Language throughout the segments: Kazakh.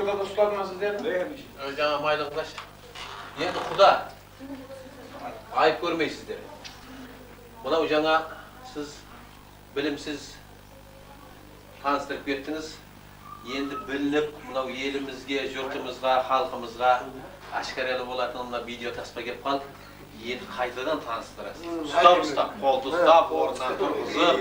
Şurada dostlarına sizler. Neymiş? Жаңа майлықлаш. Енді құда айып көрмейсіздер. Мынау жаңа сіз білімсіз таныстырып кеттіңіз. Енді білініп, мынау елімізге, жұртымызға, халқымызға ашқаралы болатын мына видео таспа келіп қалды. Енді қайтадан таныстырасыз. Ұстап, қолды ұстап, орнынан тұрғызып.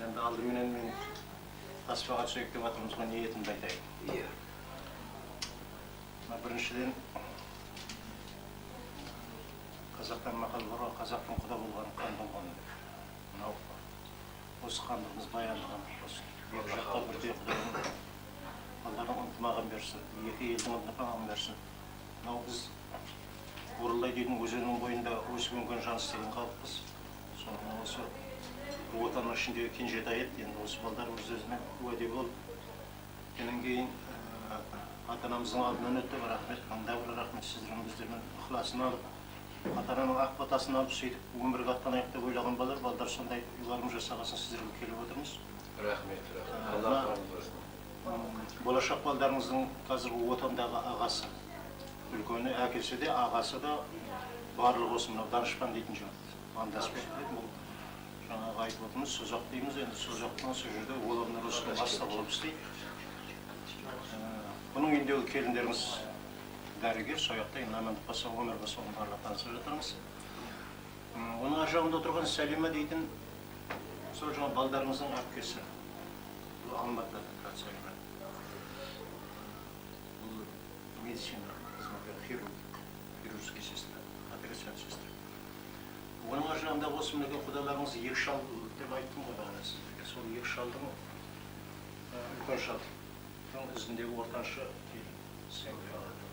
Енді алдыменен мен таспаға түсейік деп атырмызға ниетімді айтайын. Біріншіден, қазақтан мақал бар, қазақтың құда болған, қан болған. Мынау, осы қандығымыз баяндыған, осы екі жаққа бірдей құданың Алланың ынтымағын берсін, екі елдің ынтымағын берсін. Мынау біз Оралдай дейтін өзеннің бойында өсіп-өнген жан істеген халықпыз. Сондықтан осы отанның ішіндегі кенжетай еді, енді осы балдар өз-өзіне уәде болып. Одан кейін ата-анамыздың алдынан өтті, рахмет, мыңда бір рахмет сіздердің біздермен ықыласын алып, ата-ананың ақ батасын алып, сөйтіп өмірге аттанайық деп ойлаған балдар сондай ұйғарым жасағасын сіздерге келіп отырмыз. Рахмет, Алла қабыл болсын. Болашақ балдарыңыздың қазіргі отандағы ағасы, үлкені әкесі де, ағасы да барлығы осы мынау Данышпан дейтін жігіт. Андасбек дейді, бұл жаңағы айтып отырмыз, Созақ дейміз, енді Созақтан сол жерде Оламнар осыны баста болып істейді. Бұның үйіндегі келіндеріміз дәрігер, сояқта енді Амандық баса, өмір баса, оны барлық танысып жатырмыз. Оның ар жағында отырған Сәлима дейтін сол жаңа балдарымыздың әпкесі. Бұл Алматыда тұрады Сәлима. Бұл медицина қызметкері, хирургический сестра, операцион сестра. Оның ар жағында осы мінеке құдаларыңыз екі шал деп айттым ғой бағана сіздерге. Сол екі шалдың үлкен шал. Ізіндегі ортаншы Сәуле алады.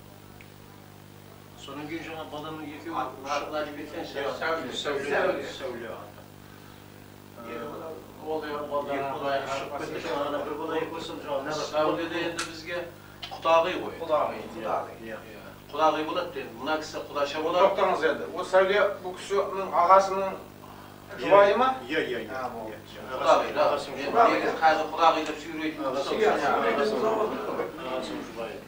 Содан кейін жаңа баланың екеуі Сәуле алады. Сәуледе енді бізге құдағи ғой. Құдағи болады енді. Мына кісі құдаша болады. Тоқтаңыз енді. О Сәуле бұл кісінің ағасының жұбайы ма? Иә. Құдағи, негіз қазір құдағи деп сүйрейтін ағасының жұбайы.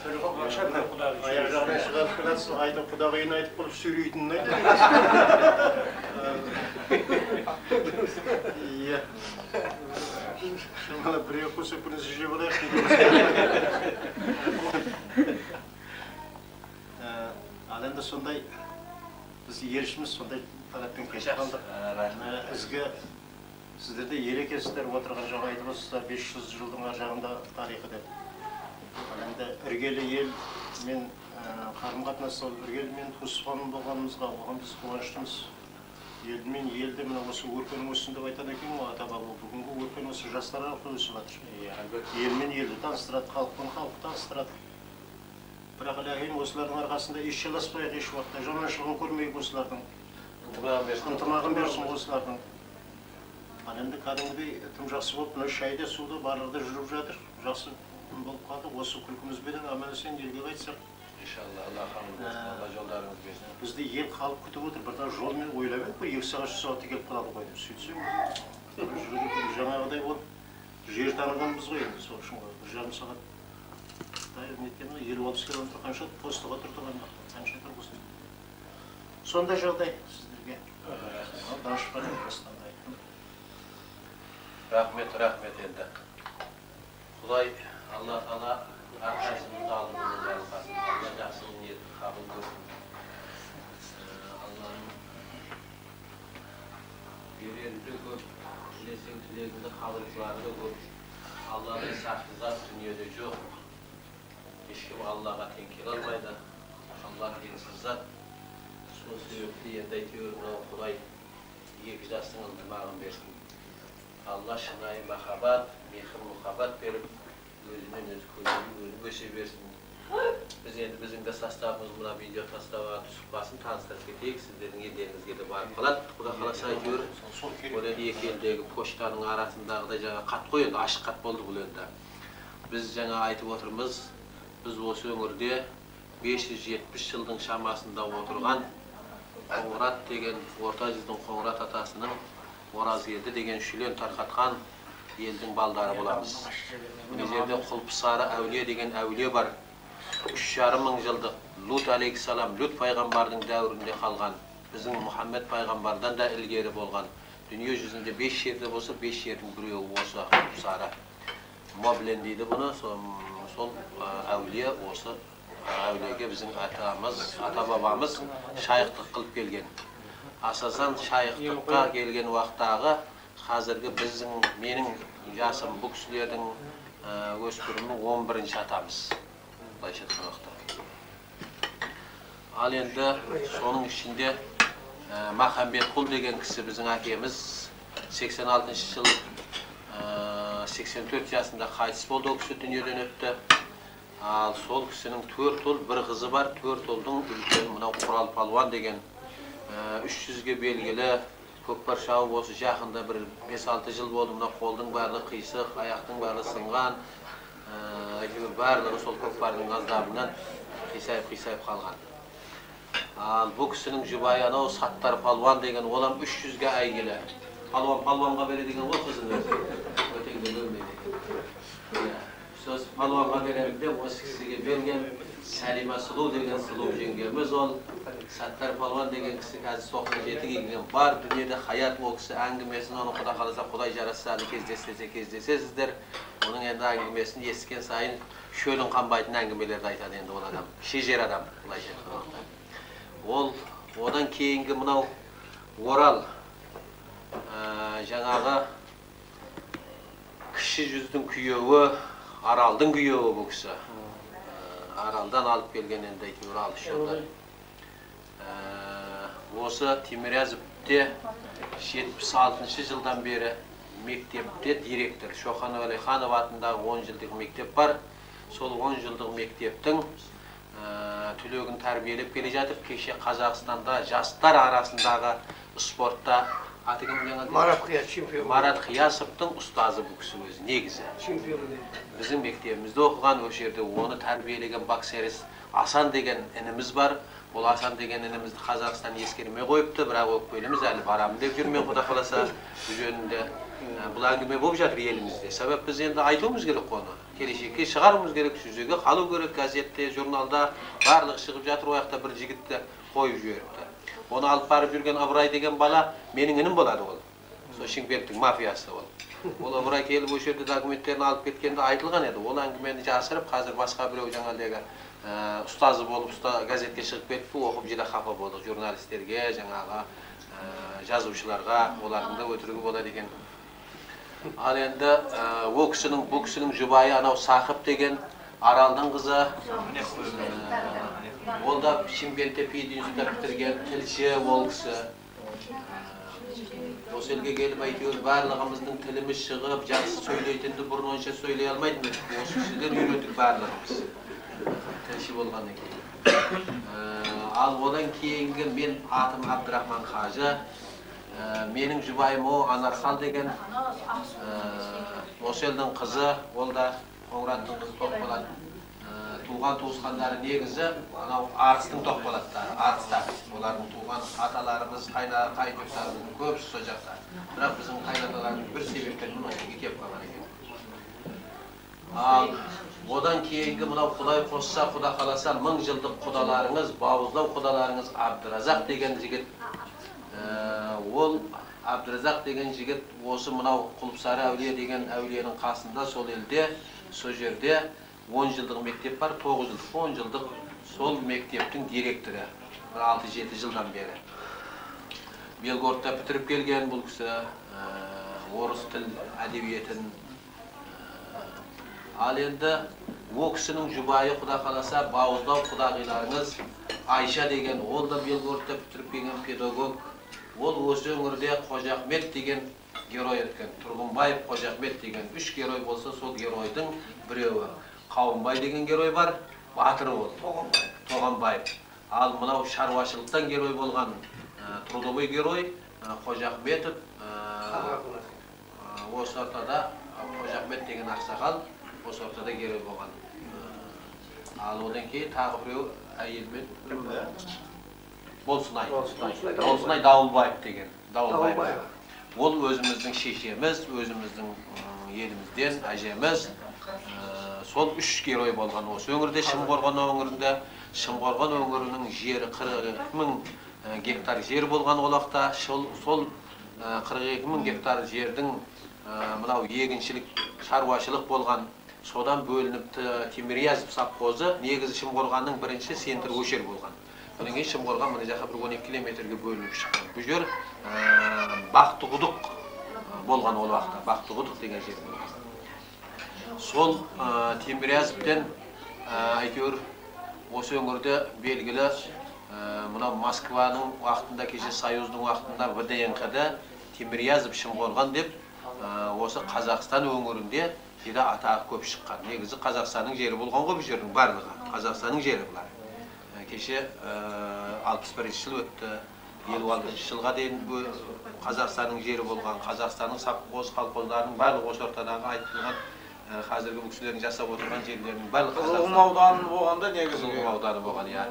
Аяқ жағынан шығарып келатсың, айтып құдағиын айтып болып сүйрейтінін айтып. Иә. Шамала біреу қоса бірінші жеп алайық дейді. Ал енді сондай, біз елшіміз сондай талаппен кетіп қалдық. Ізгі сіздерде ел екенсіздер отырған жаңа айтып отырсыздар 500 жылдың ар жағында тарихы деп. Енді іргелі ел мен қарым-қатынас сол іргелімен туысқан болғанымызға оған біз қуаныштымыз. Елді мен елді мына осы өркен өссін деп айтады екен ғой ата-баба. Бүгінгі өркен осы жастар арқылы өсіп жатыр. Ел мен елді таныстырады, халықпен халықты таныстырады. Бірақ әлемін осылардың арқасында еш жаласпайық, еш уақытта жаманшылығын көрмейік осылардың. Ынтымағын берсін осылардың. Ал енді кәдімгідей тым жақсы болып, мына шайды, суды барлығы жүріп жатыр. Жақсы болып қалды. Осы күлкімізбен аман-есен елге қайтсақ. İnşallah Allah қабыл болсын, Allah жолдарыңыз берсін. Бізді ел халық күтіп отыр. Бірден жолмен ойламайық қой, 2 сағат 3 сағатта келіп қалады ғой деп сөйтсем. Жаңағыдай болып жер танығанбыз ғой енді сол үшін ғой. 1,5 сағат. Неткені 50-60 километр қанша постыға тұрдығанда қанша тұрғызды. Сондай жағдай сіздерге. Данышпан бастанда айттым. Рахмет енді. Құдай Allah Teala arkadaşımızı aldığımız yarılasın. Allah жақсы ниетін қабыл көрсін. Allah'ın берері көп, тілесең тілегіңді қабыл қылары көп. Allah'ın сақты зат дүниеде жоқ. Ешкім Аллаға тең келе алмайды. Allah теңсіз зат. Сол себепті енді әйтеуір мынау Құдай екі жастың ынтымағын берсін. Allah шынайы махаббат, мехір-мұхаббат беріп, өзімен өзі көңілі өсе берсін. Біз енді біздің де составымыз мына видео составға түсіп басын таныстырып кетейік. Сіздердің елдеріңізге де барып қалады. Құда қаласа әйтеуір. Ол енді екі елдегі поштаның арасындағыдай жаңа қат қой енді, ашық қат болды бұл енді. Біз жаңа айтып отырмыз, біз осы өңірде 570 жылдың шамасында отырған Қоңырат деген орта жүздің Қоңырат атасының Oraz geldi деген şülen tarqatқан елдің балдары боламыз. Бұл жерде Құлпысары әулие деген әулие бар. 3,5 мың жылдық Lut алейхиссалам, Lut пайғамбардың дәуірінде қалған. Біздің Мұхаммед пайғамбардан да ілгері болған. Дүние жүзінде 5 жерде болса, 5 жердің біреуі осы Құлпысары. Моблен дейді бұны, сол әулие осы әулиеге біздің ата-бабамыз шайықтық қылып келген. Асасан шайықтыққа келген уақыттағы қазіргі менің жасым бұл кісілердің өспірімнің 11-ші атамыз. Былайша айтқанда. Ал енді соның ішінде Махамбетқұл деген кісі біздің әкеміз 86-шы жыл 84 жасында қайтыс болды, ол кісі дүниеден өтті. Ал сол кісінің 4 ұл, бір қызы бар. 4 ұлдың үлкен мынау Құрал Палуан деген 300-ге белгілі көкпар шауып осы жақында бір 5-6 жыл болды. Мына қолдың барлығы қисық, аяқтың барлығы сынған, барлығы сол көкпардың аздабынан қисайып қалған. Ал бұл кісінің жұбайы анау Саттар Палуан деген, олам 300-ге әйгілі. Палуанға бере деген ғой қызын өзі. Өтеңді бөлмейді. Сөз палуанға беремде осы кісіге берген Сәлима Сұлу деген сұлу жеңгеміз ол. Саттар Палуан деген кісі қазір 97-ге келген бар. Дүниеде хаят ол кісі әңгімесін, оны Құда қаласа Құдай жаратса кездесесіздер. Оның енді әңгімесін естіген сайын шөлін қанбайтын әңгімелерді айтады енді ол адам. Шежер адам, былайша айтқанда. Ол одан кейінгі мынау Орал жаңағы кіші жүздің күйеуі, Аралдың күйеуі бұл кісі. Аралдан алып келген енді әйтеуір алыс жолдан. Осы Тимирязевте 76-шы жылдан бері мектепте директор. Шоқан Уәлиханов атындағы 10 жылдық мектеп бар. Сол 10 жылдық мектептің түлегін тәрбиелеп келе жатып, кеше Қазақстанда жастар арасындағы спортта Марат Қиясовтың ұстазы бұл кісі өзі, негізі. Біздің мектебімізде оқыған, ол жерде оны тәрбиелеген боксеріс Асан деген ініміз бар. Ол Асан деген інімізді Қазақстан ескермей қойыпты, бірақ өкпеліміз әлі барамын деп жүрмен Құда қаласа бұл жөнінде. Бұл әңгіме болып жатыр елімізде. Себеп біз енді айтуымыз керек оны. Келешекке шығаруымыз керек, жүзеге қалу керек, газетте, журналда барлығы шығып жатыр. Ояқта бір жігітті қойып жіберіпті. Оны алып барып жүрген Абырай деген бала менің інім болады ол. Сол Шымкенттің мафиясы ол. Ол Абырай келіп осы жерде документтерін алып кеткенде айтылған еді. Ол әңгімені жасырып, қазір басқа біреу жаңағыдегі ұстазы болып газетке шығып кетті, оқып жида қапа болды. Журналистерге, жаңағы жазушыларға, олардың да өтірігі болады екен. Ал енді бұл кісінің жұбайы анау Сақып деген Аралдың қызы. Ол да Шымкентте пединститутта бітірген тілші ол кісі. Осы елге келіп әйтеуір барлығымыздың тіліміз шығып, жақсы сөйлейтінді бұрын онша сөйлей алмайтын. Осы кісіден үйреттік барлығымыз. Тілші болғаннан кейін. Ал одан кейінгі мен атым Абдырахман Қажы. Менің жұбайым о Анархал деген осы елдің қызы, ол да Қоңыраттың қызы Тоқболат. Туған туысқандары негізі анау Арыстың Тоқболаттары, Арыстар. Олардың туған аталарымыз, қайнаталарымыз көбісі сол жақта. Бірақ біздің қайнаталарымыз бір себеппен мұнымен кеп қалған екен. Ал одан кейінгі мынау Құдай қосса, Құда қаласа 1000 жылдық құдаларыңыз, бауыздау құдаларыңыз Абдыразақ деген жігіт. Ол Абдыразақ деген жігіт осы мынау Құлпысары әулие деген әулиенің қасында сол елде, сол жерде 10 жылдық мектеп бар, 9 жылдық, 10 жылдық сол мектептің директоры. 6-7 жылдан бері. Белгородта бітіріп келген бұл кісі, орыс тіл әдебиетін. Ал енді ол кісінің жұбайы Құда қаласа бауыздау құдағиларыңыз Айша деген, ол да Белгородта бітіріп келген педагог. Ол осы өңірде Қожахмет деген герой еткен. Тұрғынбаев, Қожахмет деген 3 герой болса, сол геройдың біреуі. Қауынбай деген герой бар, батыр ол, Тоғанбаев. Ал мынау шаруашылықтан герой болған трудовой герой Қожахметов. Осы ортада Қожахмет деген ақсақал осы ортада герой болған. Ал одан кейін тағы біреу әйелмен Болсынай Дауылбаев деген. Ол өзіміздің шешеміз, өзіміздің елімізден әжеміз. Сол 3 герой болған осы өңірде, Шымқорған өңірінде. Шымқорған өңірінің жері 42.000 гектар жер болған олақта. Сол 42.000 гектар жердің мынау егіншілік, шаруашылық болған. Содан бөлініпті Темирязев совхозы негізі Шымқорғанның бірінші центр өшер болған. Одан кейін Шымқорған мына жаққа бір 12 километрге бөлініп шыққан. Бұл жер Бақтықұдық болған ол уақытта. Бақтықұдық деген жер болған. Сол Темирязевтен әйтеуір осы өңірде белгілі мынау Москваның уақытында, кеше Союздың уақытында ВДНХ-да Темирязев Шымқорған деп осы Қазақстан өңірінде жері атағы көп шыққан. Негізі Қазақстанның жері болған ғой бұл жердің барлығы. Қазақстанның жері бұлар. Кеше 61 жыл өтті. 56 жылға дейін Қазақстанның жері болған. Қазақстанның совхоз колхоздарының барлығы осы ортадағы айтылған қазіргі бұл кісілердің жасап отырған жерлерінің барлығы Қызылқұм ауданы болғанда негізі. Қызылқұм ауданы болған, иә.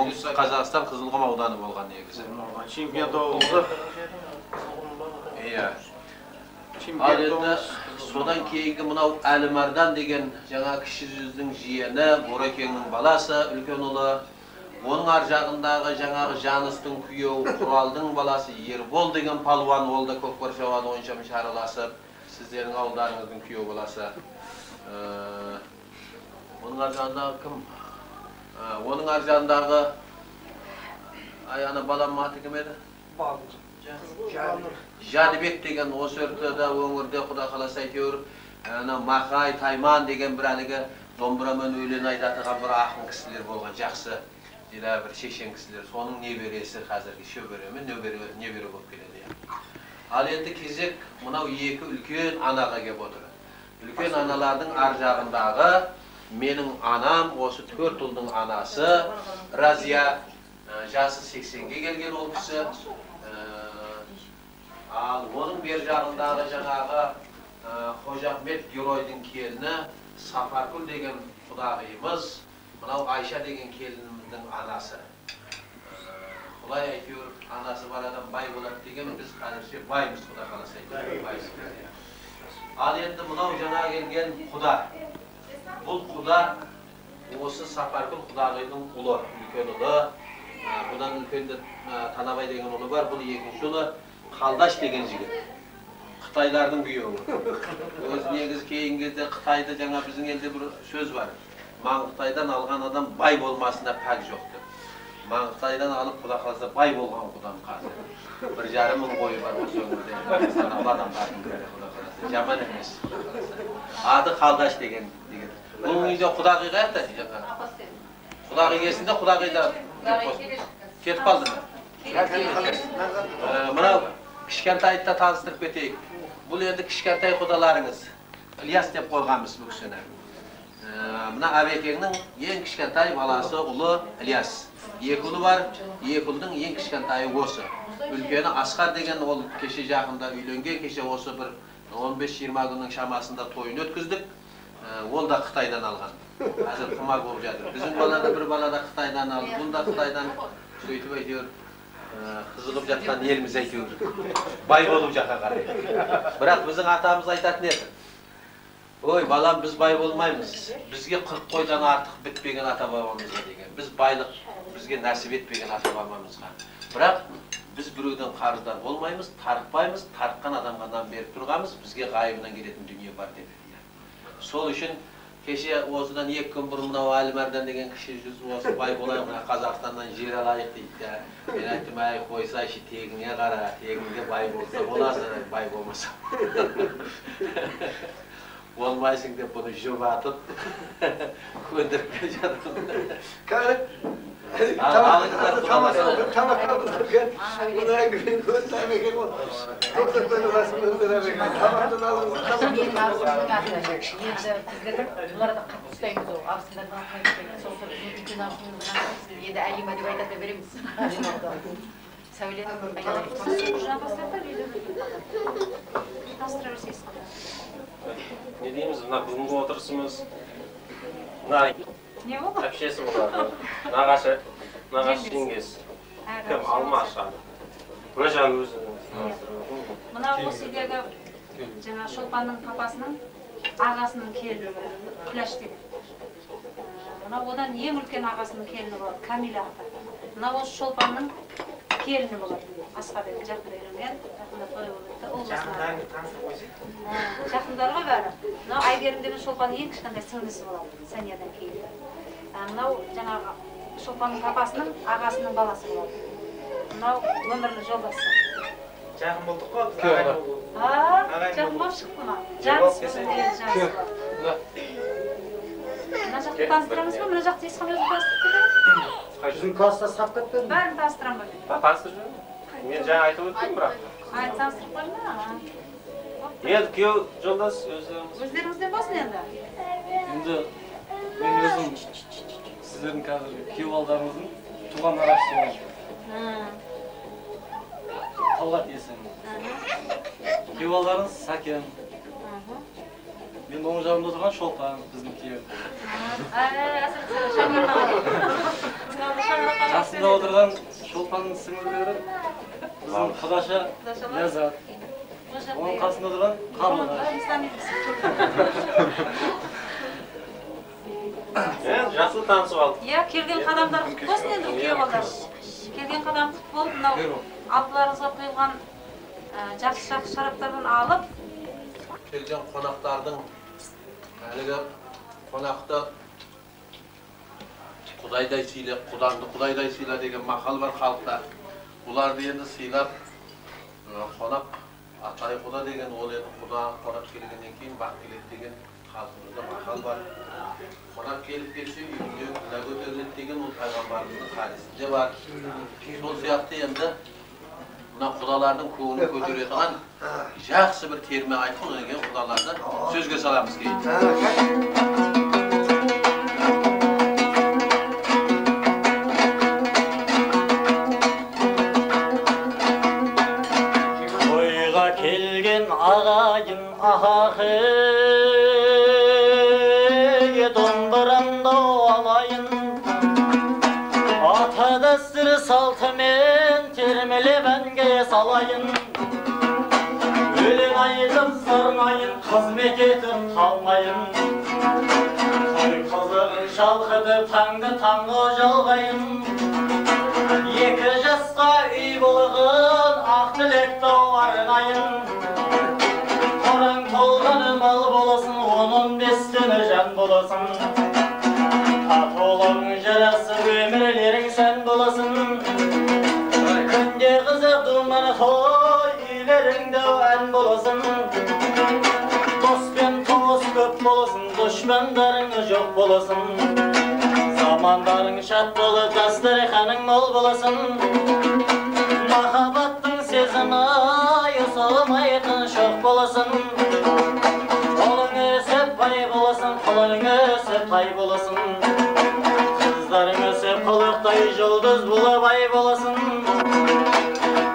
Оңтүстік Қазақстан Қызылқұм ауданы болған негізі. Чемпионат облысы. Иә. Ал енді содан кейінгі мынау Әлімардан деген жаңа кіші жүздің жиені, Борекеңнің баласы, үлкен ұлы. Оның ар жағындағы жаңағы Жаныстың күйеуі Құралдың баласы Ербол деген палуан, ол да көкпар шабады ойыншымен шараласып, сіздердің ауылдарыңыздың күйеуі баласы. Оның ар жағындағы кім? Оның ар жағындағы ана балам аты кім еді? Жәнібек деген осы ортада өңірде құда қаласа әйтеуір Мақай, Тайман деген бір әлгі домбырамен өлең айтатыған бір ақын кісілер болған, жақсы бір шешен кісілер. Соның небересі қазіргі шөберемен небере болып келеді. Ал енді кезек мынау екі үлкен анаға кеп отыр. Үлкен аналардың ар жағындағы менің анам, осы 4 ұлдың анасы Разия, жасы 80-ге келген ол кісі. Ал оның бер жағындағы жаңағы Қожахмет геройдың келіні Сапаркүл деген құдағиымыз, мынау Айша деген келініміздің анасы. Құдай әйтеуір анасы бар адам бай болады деген, біз қазірше баймыз, құда қаласа әйтеуір. Ал енді мынау жаңа келген құда. Бұл құда осы Сапаркүл құдағиының ұлы, үлкен ұлы. Бұдан үлкенде Танабай деген ұлы бар, бұл екінші ұлы Қалдаш деген жігіт. Қытайлардың күйеуі. Өз негізі кейін кезде Қытайды жаңа біздің елде бір сөз бар. Маңғытайдан алған адам бай болмасында пәк жоқ деп. Маңғытайдан алып құда қалса бай болған құдам қазір. 1,5 мың қойы бар осы өңірде. Санаулы адамдардың бірі құда қаласа. Жаман емес. Аты Қалдаш деген жігіт. Оның үйде құдағи қайда жаңа? Құдағи келсінде құдағи да кетіп қалды ма? Мынау кішкентайды таныстырып кетейік. Бұл енді кішкентай құдаларыңыз. Ильяс деп қойғанбыз бұл кісіні. Мына Әбекеңнің ең кішкентай баласы ұлы Ильяс. Екі ұлы бар, екі ұлдың ең кішкентайы осы. Үлкені Асқар деген ол кеше жақында үйленген, кеше осы бір 15-20 күннің шамасында тойын өткіздік. Ол да Қытайдан алған. Қазір құмар болып жатыр. Біздің балада бір балада Қытайдан алды, бұл да Қытайдан сөйтіп әйтеуір қызығып жатқан еліміз әйтеуір бай болу жаққа қарай. Бірақ біздің атамыз айтатын еді. Ой, балам, біз бай болмаймыз. Бізге 40 қойдан артық бітпеген ата бабамызға деген. Біз байлық бізге нәсіп етпеген ата бабамызға. Бірақ біз біреуден қарыздар болмаймыз, тарықпаймыз, тарыққан адамға беріп тұрғанбыз, бізге ғайыбынан келетін дүние бар деп. Сол үшін кеше осыдан 2 күн бұрын мынау Әлімардан деген кіші жүз осы бай болайық, мына Қазақстаннан жер алайық дейді. Мен айттым, әй қойсайшы, тегіңе қара, тегіңде бай болса боласың, бай болмаса болмайсың деп бұны жұбатып көндіріп келе жатыр. Не дейміз, мына бүгінгі отырысымыз әпшесі болады, нағашы жеңгесі, кім Алмаш Гүлжан өзінің Мына осы үйдегі жаңа Шолпанның папасының ағасының келіні бар, Күләш деген. Мына одан ең үлкен ағасының келіні болады, Камила ата. Мына осы Шолпанның келіні болады. Асқа деген жақында үйленген, жақында той болыпты. Жақындарға бәрі. Мына Айгерім деген Шолпанның ең кішкентай сіңлісі болады, Саниядан кейін. Мынау жаңағы Шолпанның папасының ағасының баласы болады. Мынау өмірлі жолдасы. Жақын болдық қой. Жақын болып шықты ма? Жаныс деген жанысы бар. Мына жақты таныстырамыз ба? Мына жақты ешқандай өзі таныстырып кетеді? Біздің класста сап кетпеді ме? Бәрін таныстырам ба? Таныстырып жүрмін. Мен жаңа айтып өттім бірақ. Таныстырып қойдың ба? Енді күйеу жолдас өздеріңіз. Өздеріңізден болсын енді. Енді мен өзім сіздердің қазіргі күйеу балдарыңыздың туған ағашымын. Талғат есімі. Күйеу балдарыңыз Сәкен. Мен оң жағымда отырған Шолпан, біздің күйеу. Қасында отырған Шолпанның сіңлілері біздің құдаша Ләззат. Оның қасында отырған Қарлыға. Жақсы танысып алдық. Иә, келген қадамдар құтты болсын енді күйеу балдар. Келген қадам құтты болып, мынау алдыларыңызға құйылған жақсы шараптардан алып, келген қонақтардың әлгі қонақты Құдайдай сыйла, Құдаңды Құдайдай сыйла деген мақал бар халықта. Бұларды енді сыйлап, қонақ Атай Құда деген ол енді Құда қонақ келгеннен кейін бақ келеді деген халқымызда мақал бар. Қонақ келіп келсе үйінде күнә көтеріледі деген ол пайғамбарымыздың хадисінде бар. Сол сияқты енді мына құдалардың көңілін көтеретін жақсы бір терме айтып деген құдаларды сөзге саламыз кейін. Тойға келген ағайын ахахы, домбырамды алайын, ата дәстүр салтымен термелеп әнге салайын. Өлең айтып сарнайын, қызмет етіп қалмайын. Той қызығын шалқытып таңды таңғы жалғайын. Екі жасқа үй болығын ақ тілекті арнайын. Қораң толғаны мал боласын, 10-15 түні жан боласын. Татулығың жарасып өмірлерің сән боласын. Күнде қызық думаны той, үйлеріңді ән боласын. Доспен туыс көп боласын, дұшпандарың жоқ боласын. Замандарың шат болып, дастарханың мол боласын. Махаббаттың сезімі ұсылмайтын шоқ боласын. Қолың өсіп бай боласын, қолың өсіп тай боласын. Қыздарың өсіп қылықтай жұлдыз болып ай боласын.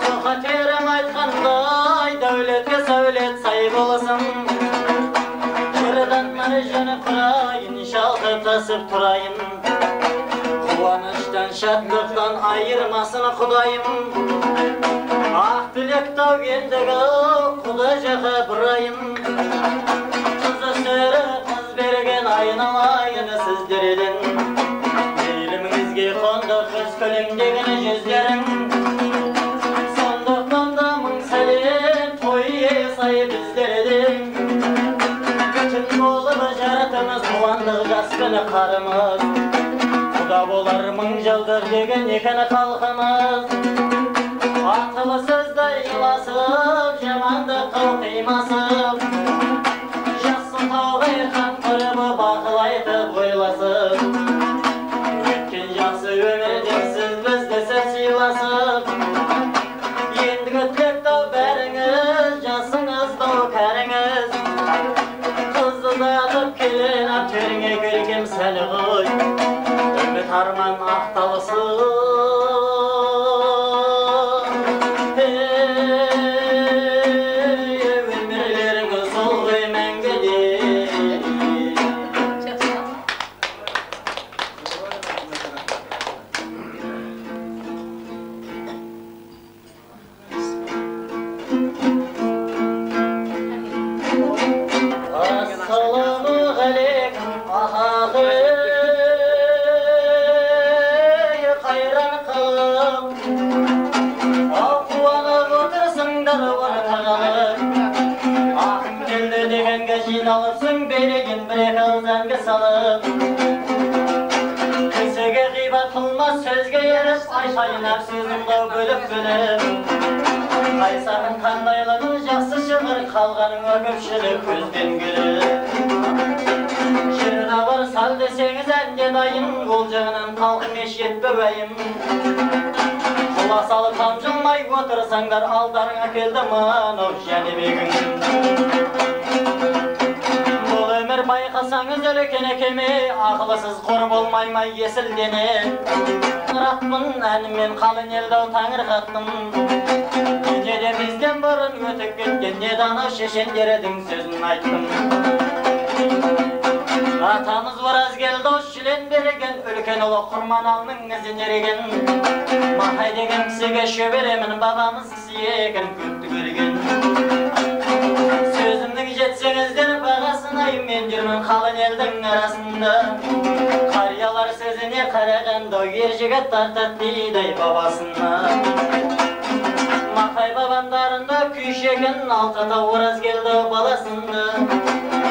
Тоқа терім айтқандай дәулетке сәулет сай боласын. Қырдан жаны құрайын, шалқып тасып тұрайын. Қуаныштан шаттықтан айырмасын Құдайым. Ақ тілек таугендігі Құда жақа бұрайын. Қыз өсірі қыз берген айналайын сіздерден. Елімізге қонды қыз күлімдеген жүздерің. Сондықтан да мың сәлем той сай біздерден. Бүтін болып жаратымыз қуандық жас күні қарымыз. Құда болар мың жылдар деген екен халқымыз. Ақылы сөзді иласып, жаманды қылқимасып. Жақсы тауғай қан құрыбы бақылайтып ойласып. Өткен жақсы өмірден сіз бізді сәт сыйласып. Ендігі тілектау бәріңіз, жасыңыздау кәріңіз. Қызды датып келен аптеріңе көргем сәні ғой. Үміт арман ақталысын. Өмірлеріңіз ылғи мәңгіде. Assalamualaikum ahaqı Hayran kılım Akıvanıp otursunlar ortalık Ahım geldi degenge jinalıpsın Beregen bir ağzanga salıp Kimsege gıybat kılmaz sözge yerip Ayşayınap sözümde bölüp Kaysağın kandaylığın жақсы шығыр Қалғаныңа көпшілік көзбен көріп Шырына бар сал десеңіз әнде дайын Ол жағынан қалқым еш етпеуәйін Құла салып тамжылмай отырсаңдар Алдарыңа келді мынау жәнібегің Бұл өмір байқасаңыз үлкен екеме Ақылысыз қор болмай май есілдене Ратмын әніммен қалын елдау таңырқаттым Неде бізден бұрын өтіп кеткен не дана шешендердің сөзін айттым Атамыз ораз келді ош жүлен берген Үлкен ұлы құрманалының ізін ереген Махай деген кісіге шөберемін Бабамыз кісі екен көпті көрген Сөзімнің жетсеңіздер бағасын ай Мен жүрмін қалын елдің арасында Қариялар сөзіне қарағанда Ер жігіт тартат дейді бабасына Махай бабандарында күйшеген Алтата ораз келді баласында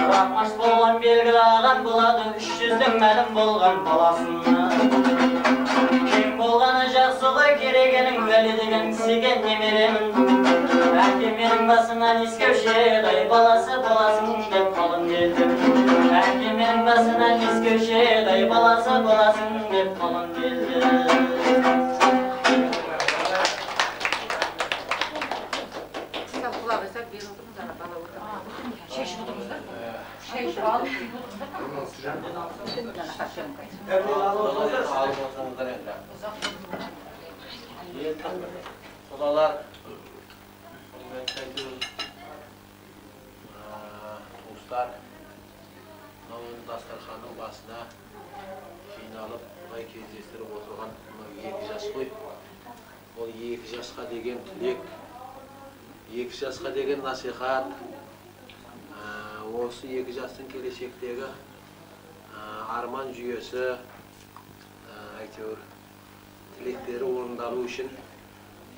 Рахмаш болған белгілі ағам болады 300-дің мәлім болған баласында Кең болғаны жақсы ғой керегенің Уәлі деген кісіге немеремін Әке менің басынан ескеуші дай баласы боласың деп қалын келдім Әке менің басынан ескеуші дай баласы боласың деп қалын келдім Құдалар туыстар дастарханның басына жиналып бұлай кездестіріп отырған 2 жас қой. Ол 2 жасқа деген тілек, 2 жасқа деген насихат, осы 2 жастың келешектегі арман жүйесі, әйтеуір тілектері орындалу үшін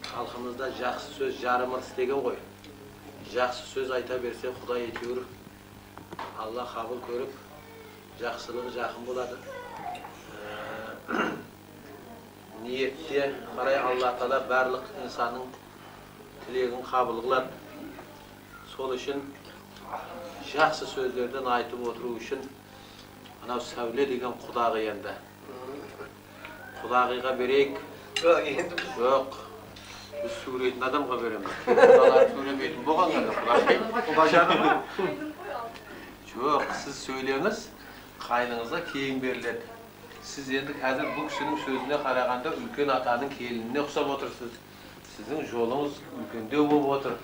халқымызда жақсы сөз жарымырыс деген ғой. Жақсы сөз айта берсе Құдай әйтеуір Алла қабыл көріп, жақсылығы жақын болады. Ниетте қарай Алла Тағала барлық инсанның тілегін қабыл қылады. Сол үшін жақсы сөздерден айтып отыру үшін анау Сәуле деген құдағи енді. Құдағиға берейік. Жоқ. Біз суретін адамға береміз. Құдалар сөйлемейтін болғандар құдағи. Жоқ, сіз сөйлеңіз, қайныңызға кейін беріледі. Сіз енді қазір бұл кісінің сөзіне қарағанда үлкен атаның келініне ұқсап отырсыз. Сіздің жолыңыз үлкендеу болып отыр.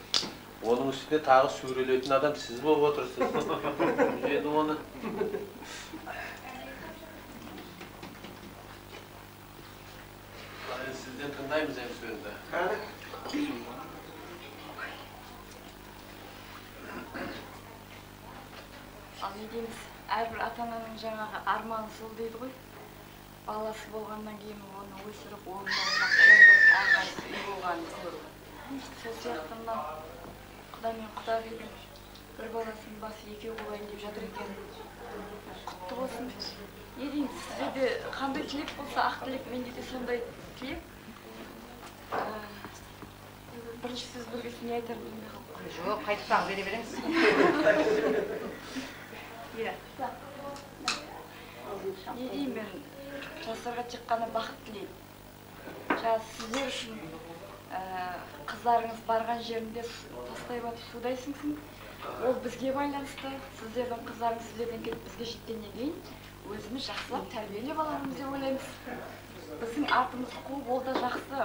Оның үстіне тағы сөйлелетін адам сіз болып отырсыз. Жеді оны. Сізден тыңдаймыз әм сөзді. Ал не дейміз, әрбір ата-ананың жаңағы арманы сол дейді ғой. Баласы болғаннан кейін оны өсіріп, әрқайсысы үй болғанын көру. Сол сияқты мына құда мен құдағидың бір баласының басы 2 болайын деп жатыр екен. Құтты болсын. Не дейміз, сізде де қандай тілек болса, ақ тілек, менде де сондай тілек. Бірінші сөз бөлгесін не айтар білмей қалып. Жоқ, қайтып тағы бере беріңіз. Не деймін мен, жастарға тек қана бақыт тілеймін. Сіздер үшін қыздарыңыз барған жерінде тастай батып судай сіңсін. Ол бізге байланысты. Сіздердің қыздарыңыз сіздерден келіп бізге жеткеннен кейін өзіміз жақсылап тәрбиелеп аламыз деп ойлаймыз. Біздің артымызды қуып, ол да жақсы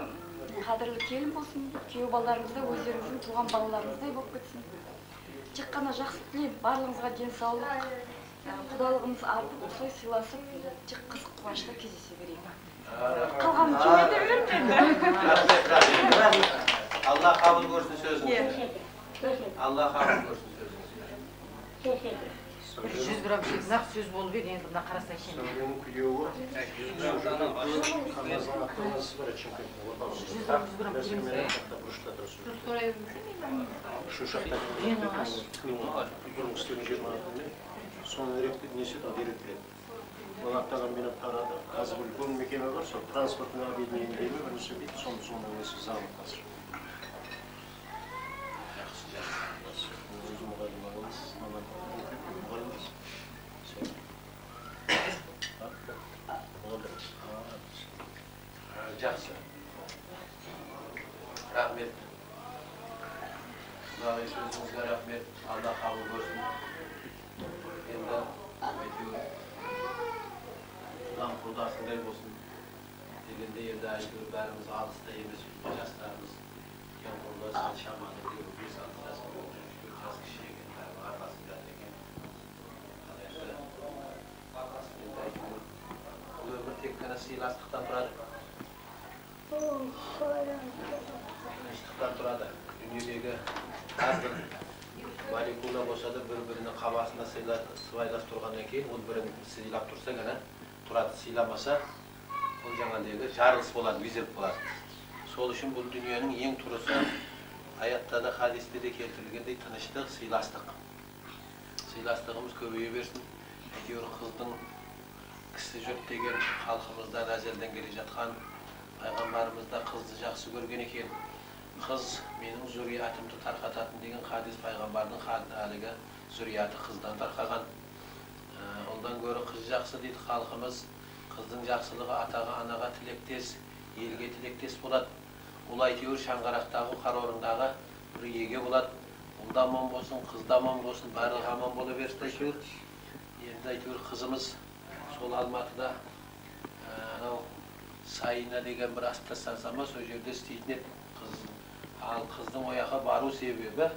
қадірлі келін болсын. Күйеу балаларымыз да өздеріңіздің туған балаларыңыздай болып кетсін. Тек қана жақсы тілеймін. Барлығыңызға денсаулық, құдалығымыз артып, осылай сыйласып, тек қызық қуанышта кездесе берейік. Қалғанын кемете беремін. Алла қабыл көрсін сөзіңізді. Алла қабыл көрсін сөзіңізді. грамм жейді. Нақ сөз болып еді, енді мына қарасай сен. Менің күйеуі қағазын аттанасы бар Чимкент. 100 грамм көреміз. Şu şartlarda bunun üstüne 20 adımı son direktif nesi de direktif. Bana tagan bir tarada az bir gün mekeme var sonra transportuna abidin değil mi? Ben söyleyeyim son nesi zaman kasır. Жақсы. Рахмет. Құдағи сөзіңізге рахмет. Алла қабыл көрсін. Енді әйтеуір Құдам құрдасындай болсын дегенде енді әйтеуір бәріміз алыста емес, жастарымыз ең құрдас шаманы деу 5-6 жасқа 3-4 жас кіші екен, бәрі арқасында екен. Ал енді әйтеуір бұл өмір тек қана сыйластықтан тұрады. Тыныштықтан тұрады. Дүниедегі әрбір молекула болса да бір-бірінің қабасына сыбайлас тұрғаннан кейін ол бірін сыйлап тұрса ғана тұрады. Сыйламаса ол жаңағыдегі жарылыс болады, визирк болады. Сол үшін бұл дүниенің ең тұрысы аятта да хадисте де келтірілгендей тыныштық, сыйластық. Сыйластығымыз көбейе берсін. Әйтеуір қыздың кісі жұрт деген халқымыздан әзелден келе жатқан пайғамбарымыз да қызды жақсы көрген екен. Қыз менің зүриятымды тарқататын деген хадис пайғамбардың әлгі зүрияты қыздан тарқаған. Ondan гөрі қыз жақсы дейді халқымыз. Қыздың жақсылығы атаға, анаға тілектес, елге тілектес болады. Ол әйтеуір шаңғарақтағы, қарорындағы бір еге болады. Ол да аман болсын, қыз да аман болсын, барлығы аман бола берсін әйтеуір. Енді әйтеуір қызымыз сол Алматыда Сайына деген бір астастансама сол жерде істейтін еді. Ал қыздың ояққа бару себебі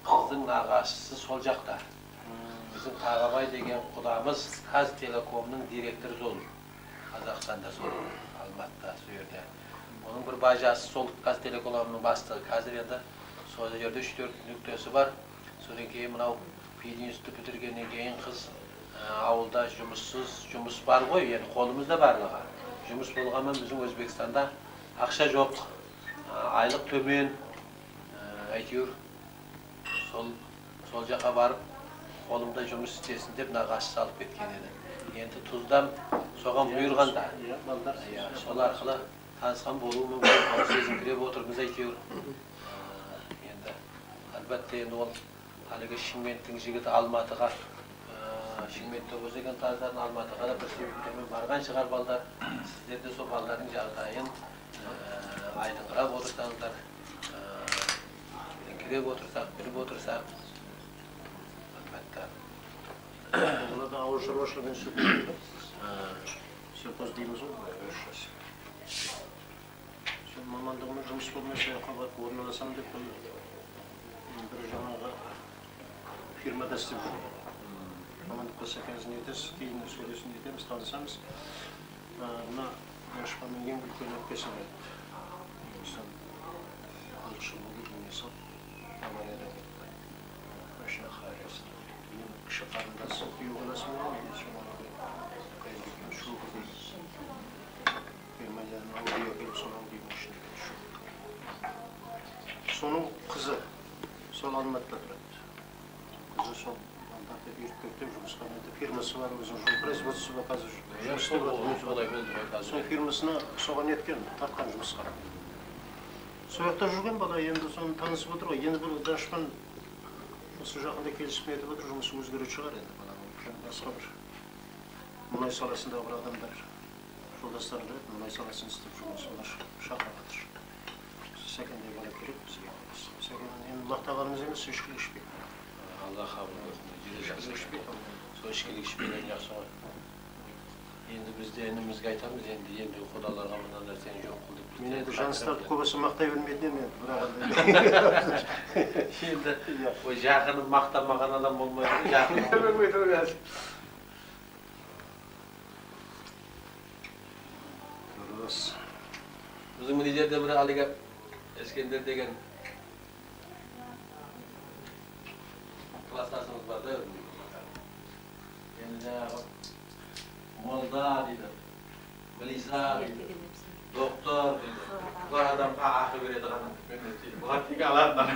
қыздың нағашысы сол жақта. Bizim Tağabay деген құдамыз Қазтелекомның директоры сол. Қазақстанда сол, Алматыда сол жерде. Оның бір бажасы сол Қазтелекомның бастығы. Қазір енді сол жерде 3-4 нүктесі бар. Содан кейін мынау пединститутты бітіргеннен кейін қыз ауылда жұмыссыз, жұмыс бар ғой, енді қолымызда барлығы. Жұмыс болғанмен біздің Өзбекстанда ақша жоқ, айлық төмен, әйтеуір сол жаққа барып қолымда жұмыс істесін деп нағашысы алып кеткен еді. Енді Тұздам соған бұйырғанда, сол арқылы танысқан болуы мүмкін, сезіңкіреп отырмыз әйтеуір. Енді әлбәтте енді ол әлгі Шымкенттің жігіті Алматыға, Шымкентте болса екен танысатын Алматыға да бір себептермен барған шығар балдар. Сіздер де сол балдардың жағдайын айдыңғырап отырсаңыздар, біліңкіреп отырсақ, біліп отырсақ, Buna da ağır şarvaşlarının sütüydü. Söz deyimiz olmuyor. Şimdi mamandığımın жұмыс болмаса қабат орналасам деп бір жаңағы фирмада істеп жүрмін. Мамандық болса қазір нетесіз, кейін сөйлесін етеміз, танысамыз. Мына Данышпанның ең үлкен өпкесі бар. Осыдан 40 жыл болды, дүниесі Албаниядан кетті. Машина хайрасы. Кіші қарындасы үй қаласы болған, қайын шу қылды. Германиядан Аудия келіп, соның деймін ішінде шу. Соның қызы сол Алматыда тұрады. Қызы сол Алматыда үйіртпектен жұмысқа енді фирмасы бар, өзінің жұмыс производствосы бар, қазір жұмыс істеп жатыр. Сол фирмасына соған неткен, тартқан жұмысқа. Сол жақта жүрген бала енді соны танысып отыр ғой. Енді бір Данышпан осы жақында келісіп нетіп отыр, жұмысы өзгеріп шығар енді баланың. Басқа бір мұнай саласында бір адамдар жолдастары жүреді, мұнай саласын істеп жұмысына шақырып жатыр. Сәкенде бала керек бізге. Сәкен енді лақтағанымыз емес, ішкілік ішпейді. Алла қабыл көрсін. Ішкілік ішпейді. Сол ішкілік ішпеген жақсы ғой. Енді біз де інімізге айтамыз, енді құдаларға мына нәрсені жоқ қыл деп. Мен енді жаныстарды көбісі мақтай білмейтін едім енді, Енді ой жақынын мақтамаған адам болмайды, жақынын. Біздің мына жерде бір әлгі Ескендер деген кластасымыз бар да. Molda dedi. Melisa dedi. Doktor dedi. Bu adam akı veredi adam. Bu artık alanlar.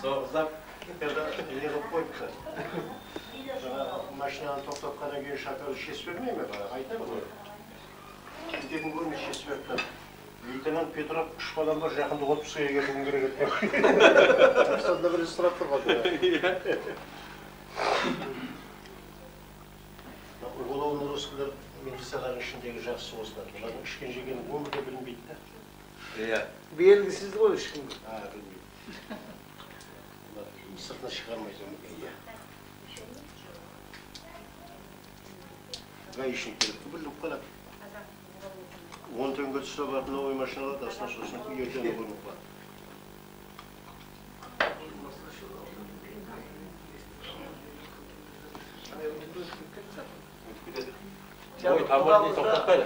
Soğuzap. Ya da ne yapıp koydular. Maşinanı toplatkana göre şarkılı şes vermiyor mu bana? Ayda mı? Bir dedim görme şes verdiler. Leytenant Petrov üç falan var, жақында отпускаға кетуім керек еді. Сонда бір сұрап тұрған. Головный русскілер милициялардың ішіндегі жақсы осылар. Олардың ішкен жегені өмірде білінбейді да. Иә. Белгісіз ғой ешкім. Білмейді. Сыртына шығармайды өмірге. Гаишниктер біліп қалады. 10 теңге түссе барып новый машина алады, астына сосын ертеңі көрініп қалады.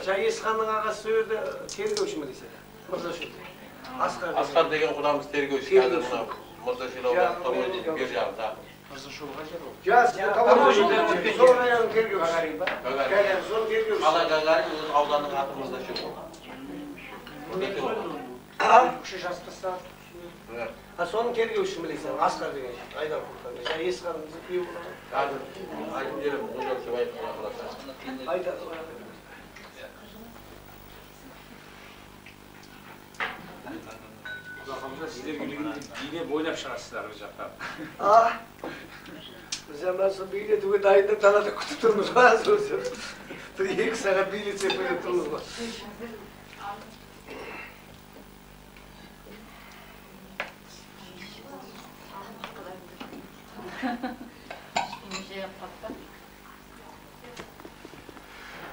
Жайысханның ағасы сөйледі, тергеуші ме десе? Мырзашев. Асқар деген құдамыз тергеуші. Мырзашевға tomon deyip bir жағында. Мырзашевға жер ол. Жас, Гагарин. Сол районның тергеуші. Гагарин, сол тергеуші. Ала Гагарин өз ауданның аты Мырзашев болған. Кіші жастаса. Соның тергеуші білесің, Асқар деген Айдар Құлтан. Жайысханымызды күйеу болады. Айтып берем, ол жоқ деп айтып қаласа. Айдар. Құдақамызда сіздер келгенде бейне бойлап шығасыздар бұл жақтан. Біз жаңа сол билетуге дайындап далада күтіп тұрмыз ба? Бір 2 сағат билет сепелеп тұрмыз ба?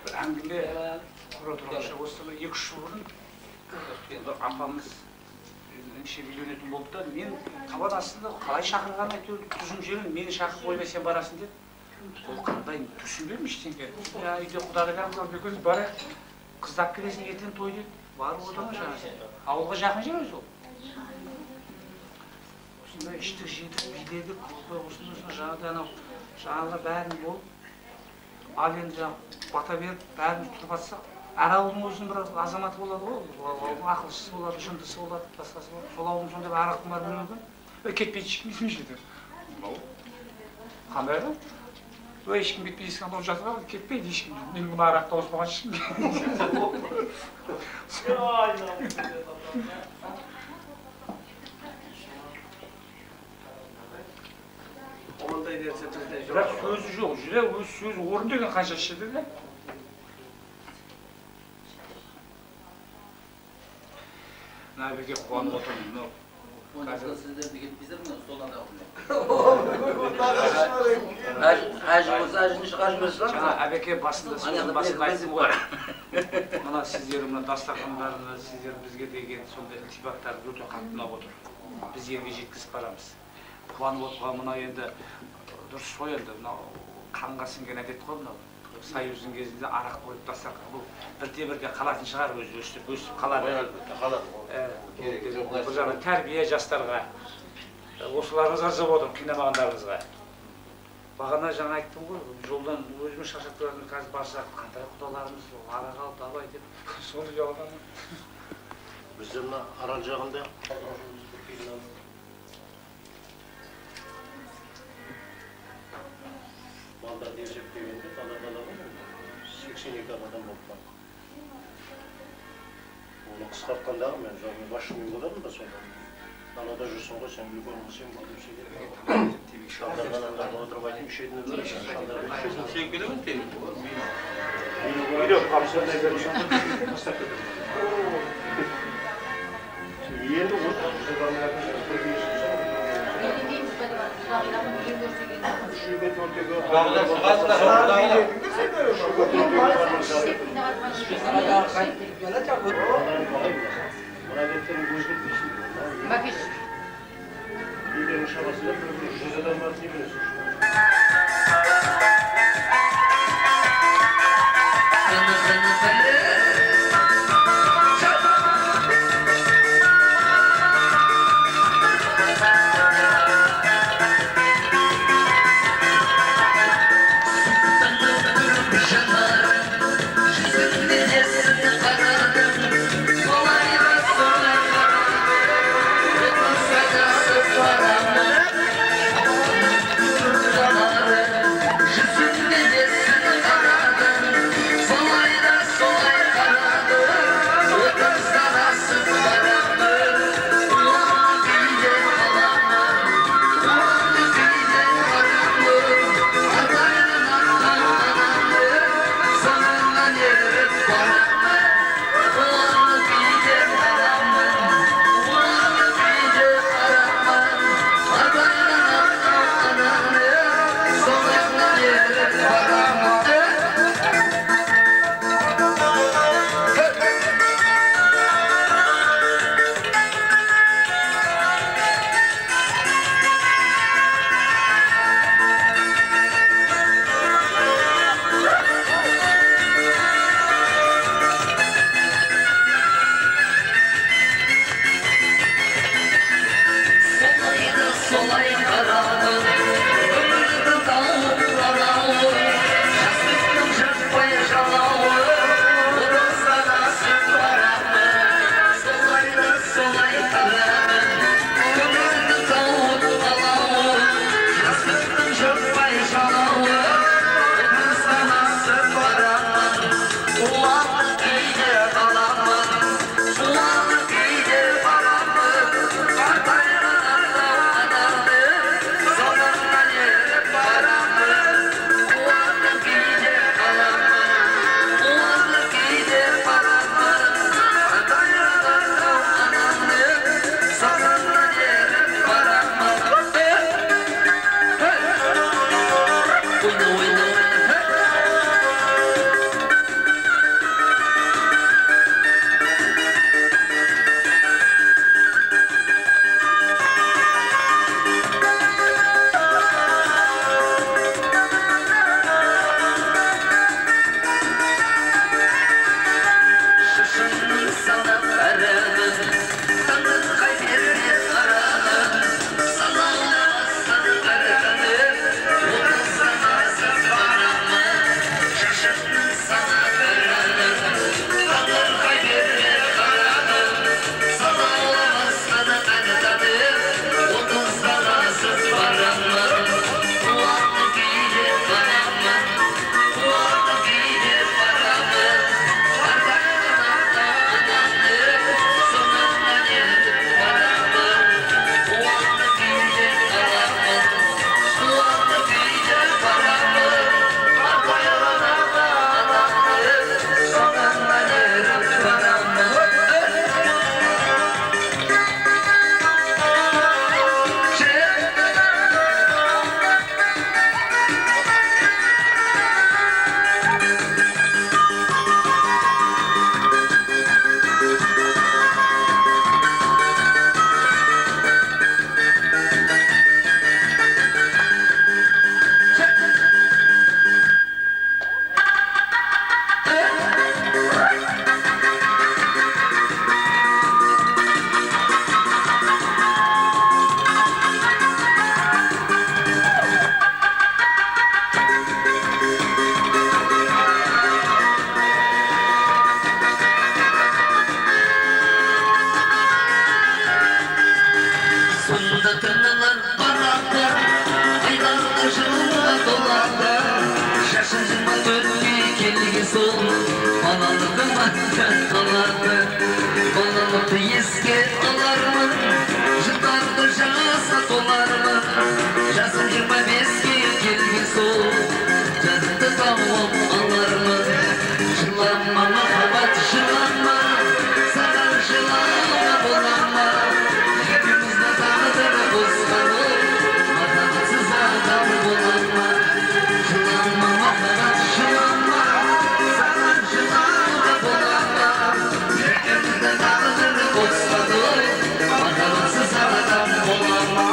Бір әңгіме құра тұрғанша осы 2-3 жыл бұрын апамыз неше үйленетін болды да, мен табан астында қалай шақырғанын әйтеуір түзім жерін мені шақырып ойбай сен барасың деді. Ол қандай түсінбеймін ештеңе. Үйде құдағиларымыз бар екеуміз барайық, қыздап келесің ертең той деді. Барып отырмын жаңағы. Ауылға жақын жер өзі ол. Осындай іштік жедік, биледік, осындай жаңағыдай анау жаңағы бәрін болып, ал енді бата беріп бәріміз тұрып атсақ, әр ауылдың өзінің бір азаматы болады ғой, ақылшысы болады, жындысы болады, басқасы болады. Сол ауылдың сонда бір арақтың бар мүлігі, кетпейді ешкім есімде деді. Қандай ғой? Ешкім кетпей есік алып жатыр ғой, кетпейді ешкім. Мен бұны арақта оспаған ешкім. Бірақ сөзі жоқ, жүре өз сөзі орын деген қанша шеді де. Мына берге қуанып отырмын. Сіздерді кетпейсіздер ме? Солдан да Ажы болса ажыны шығарып берсін. Жаңа әбеке басында айттым ғой. Мына сіздер мына дастархандарына, сіздер бізге деген сондай ілтипаттарды өте қатты ұнап отыр. Біз елге жеткізіп барамыз. Қуанып отырған мына енді дұрыс қой енді, мынау қанға сіңген әдет қой мынау. Союздың кезінде арақ қойып дастархан бұл бірте-бірте қалатын шығар, өзі өстіп қалады. Бұл жағынан тәрбие жастарға, осыларыңызға жып отырмын, қинамағандарыңызға. Бағана жаңа айттым ғой, жолдан өзіміз шаршап тұратын қазір барсақ, қандай құдаларымыз арақ алып абай деп, соны жалғаны. Бізде мына Арал жағында балдар есептегенде бала-балаға 82 адам болып қалды. Оны қысқартқандағы мен жаңағы басшымен боламын ба сонда? Далада жүрсің ғой, сен үлкен қылсың ба деп сөйледі. Шалдарған андарда отырып айтып ішедіні көресің, шалдарға ішесің. Сен келемін тегі? Үйде қамсырдай беріп тастап кетеді. Енді осы бармағатын sol Analıkıma kalandı Balalıkı eski alarmın Жылдарды жаса толармын Жасым 25-ке келген сол Жадымды тауып алармын Жылама махаббат жылама Саған жылауға болама Екеуміздің тағдыры қосқаны Махаббатсыз адам болама Жылама махаббат жылама Саған жылауға болама Екеуміздің тағдыры қосқаны Махаббатсыз адам болама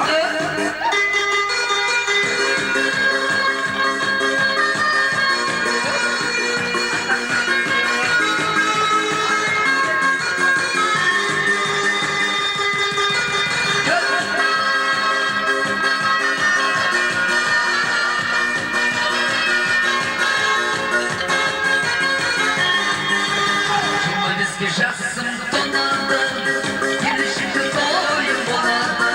Жасым тонады, келешекте тойым болады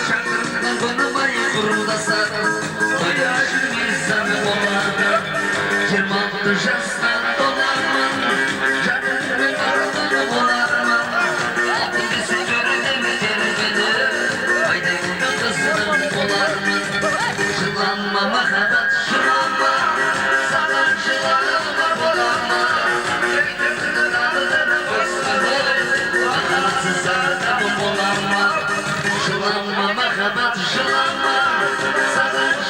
Шаңырақтан қонымай құрылдасады, тойда жүрмесім болады 26 жаста толармын, жаныммен артығы болармын Алтын бесі төрдемі тербеді, айдайымды қыздым болармын Жылама махаббат жылама, саған жылауға болама Жылама махаббат жылама Саған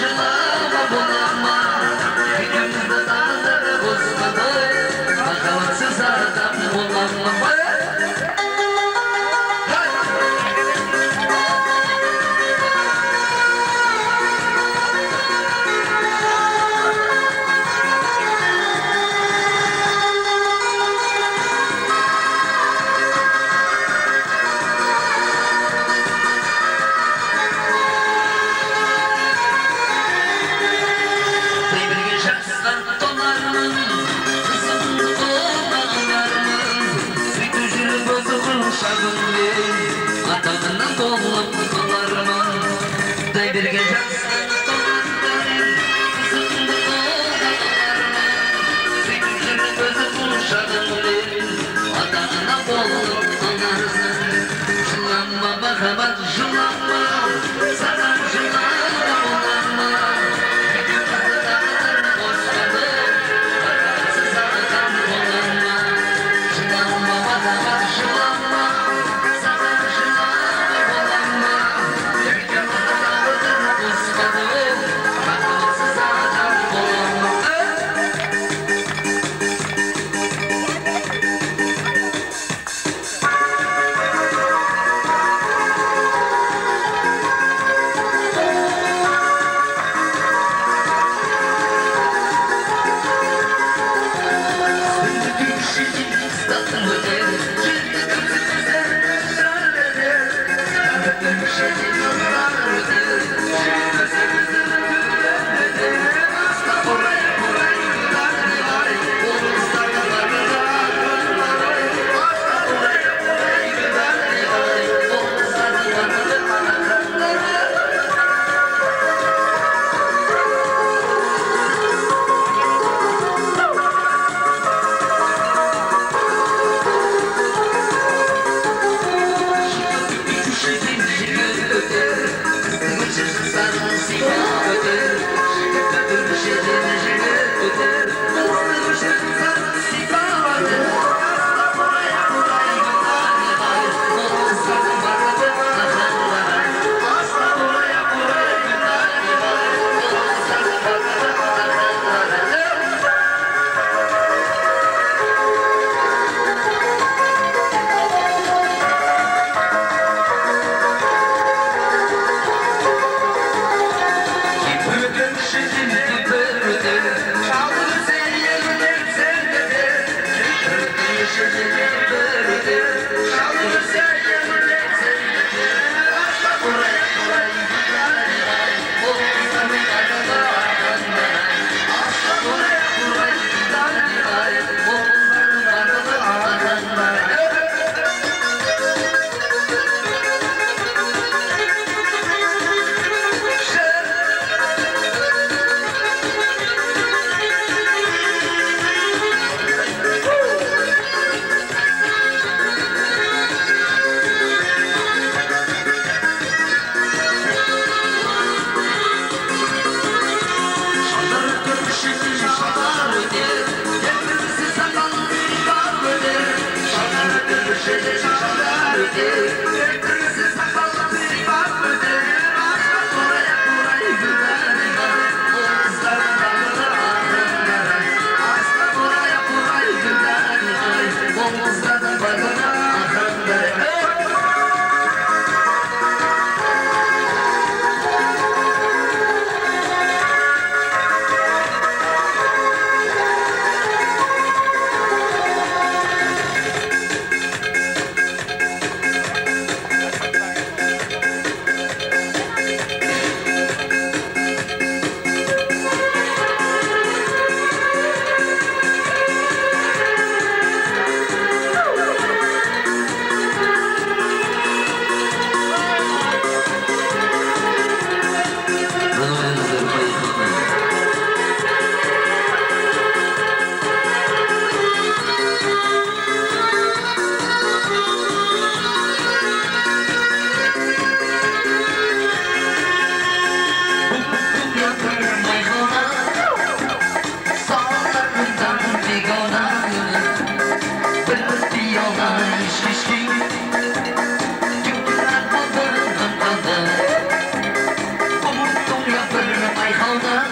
mayxona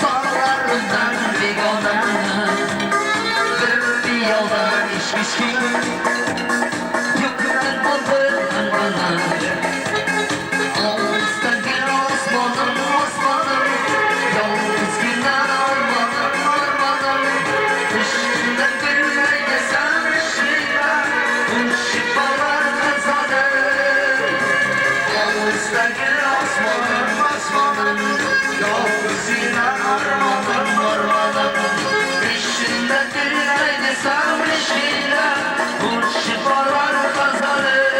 sağlarından begona bir piyola içmişki yoktan olgun bana ağızdan gel osmanım osmanım yalnız günden armanım üstünden gülmeye sarışıyla şifalar kazanır ağızdan gel osmanım osmanım yalnız günden armanım üstünden gülmeye sarışıyla şifalar kazanır.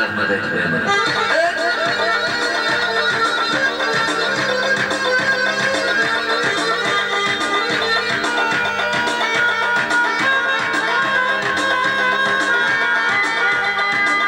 rahmat aytib qo'yaman.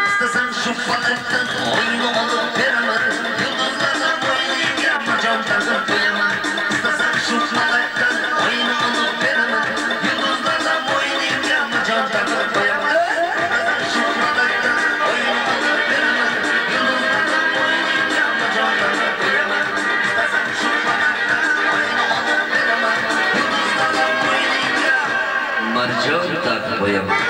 İstesem şu falaktan oyunu alıp veremem. Yıldızlardan boyunu yapma can takıp koyamam. İstesem şu falaktan oyunu alıp veremem. Yıldızlardan boyunu yapma can takıp koyamam. İstesem şu falaktan oyunu alıp veremem. Yıldızlardan boyunu yapma can takıp koyamam. İstesem şu falaktan oyunu alıp veremem. Yıldızlardan boyunu yapma can takıp koyamam.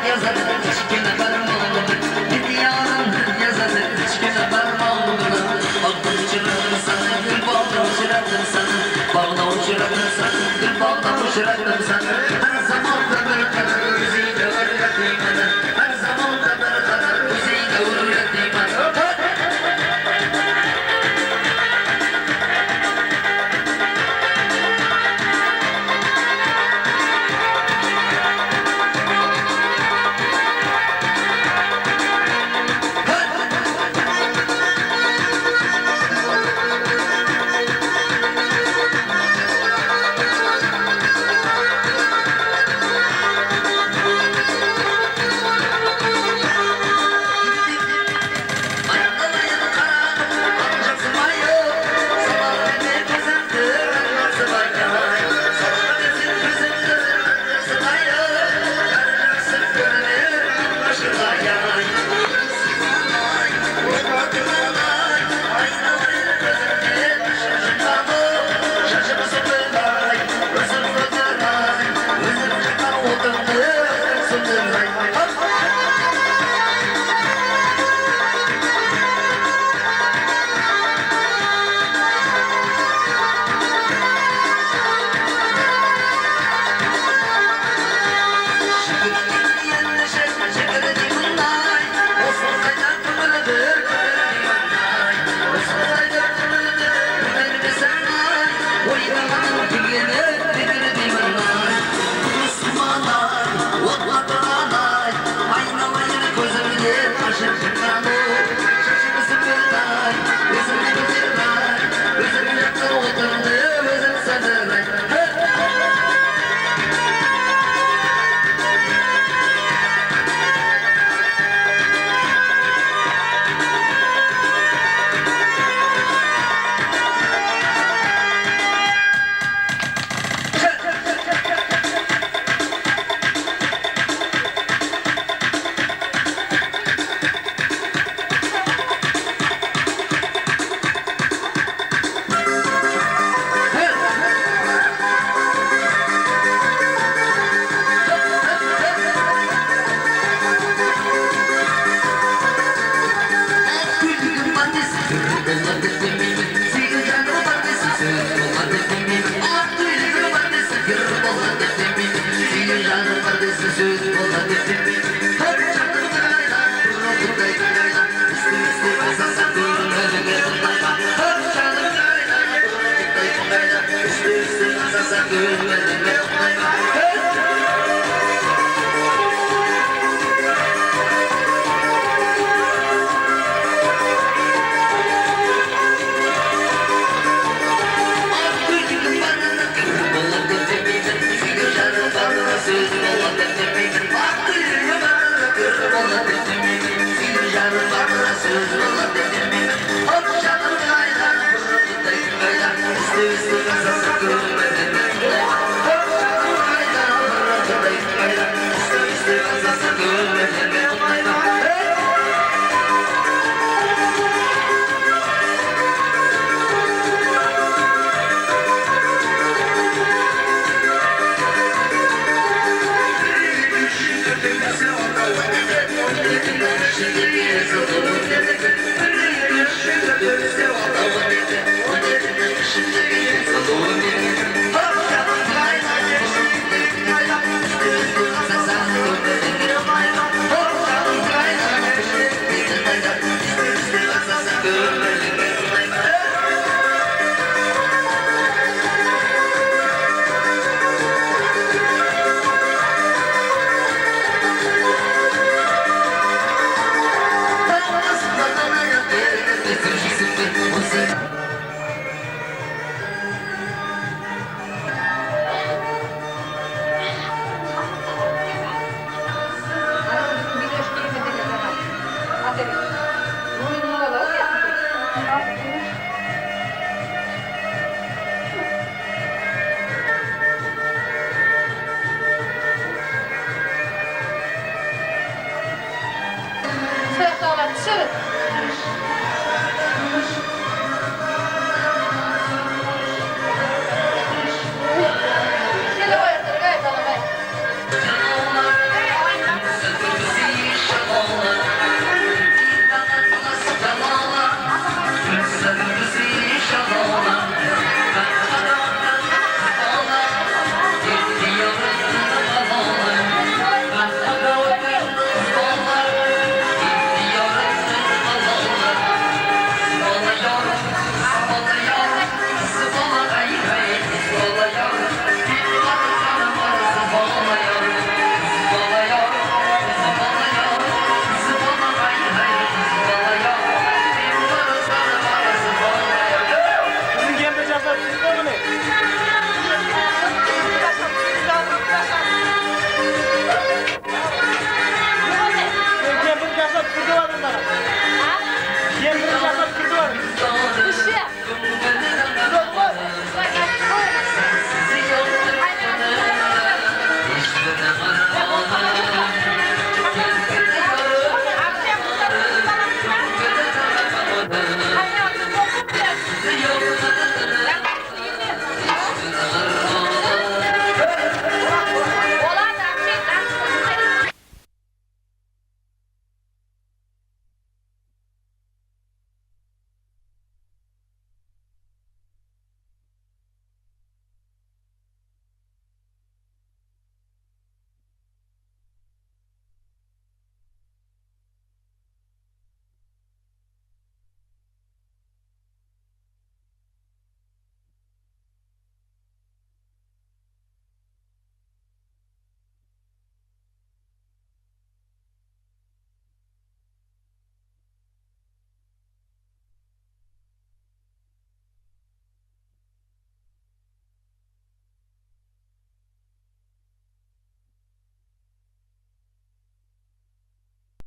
Yazar, hiç kime varım olmadı. Soyaqtalar düşürün.